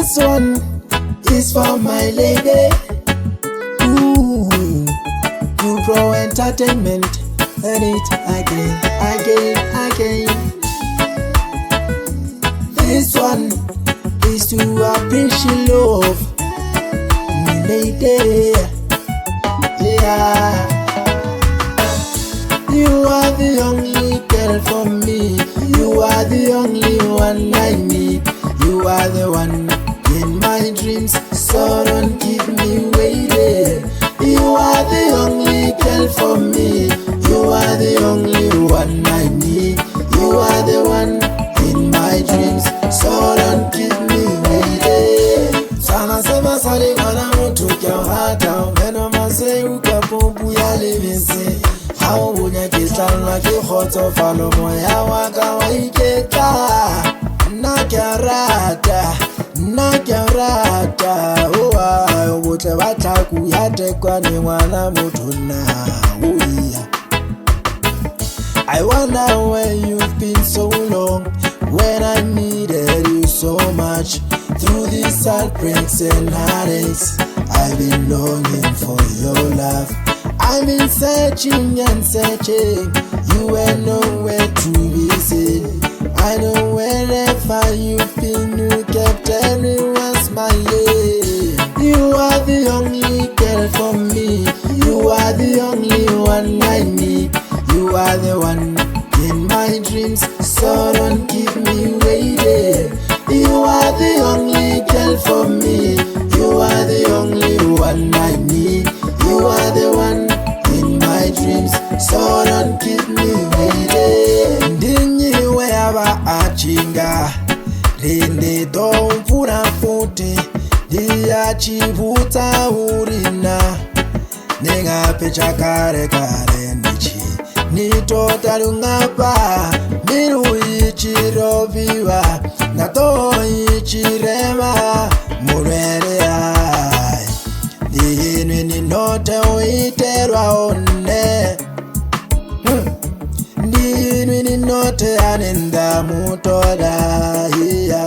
This one is for my lady. Coolpro Entertainment. And it again. This one is to appreciate love, my lady. Yeah. You are the only girl for me. You are the only one I need. You are the one in my dreams, so don't keep me waiting. You are the only girl for me. You are the only one I need. You are the one in my dreams, so don't keep me waiting. Sana sema sali wana mutu kya hata umeno mase ukapumpu ya livisi. Hao bunya kisala ki khoto falo moya waka waikeka. Nakyarata owa obote bataku yatekwa ni mwana mutu na uya. I wonder where you've been so long, when I needed you so much. Through these heartbreaks and heartaches, I've been longing for your love. I've been searching and searching, you were nowhere to be seen. I know wherever you've been, you kept everyone smiling. You are the only girl for me. You are the only one I need. You are the one in my dreams, so don't keep me waiting. You are the only girl for me. You are the only one I need. You are the one in my dreams, so don't keep me waiting. Dinyi weyaba achinga rinde domfura futi diya chivuta urina nenga pecha kare ndichi nitotalungapa miru ichiroviwa nato ichirema murere ai dihinu ninote uiterwa one dihinu ninote anenda mutoda hiya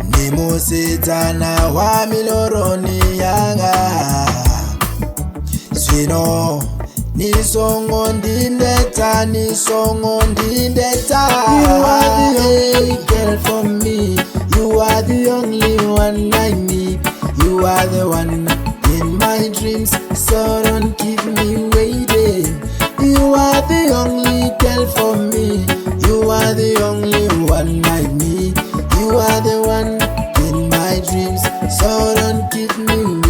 nimusitana wa miloroni yanga swino nisongo ndindeta. You are the only girl for me. You are the only one I need. You are the one in my dreams, so don't keep me waiting. You are the only girl for me. You are the only one I need. You are the one in my dreams, so don't keep me waiting.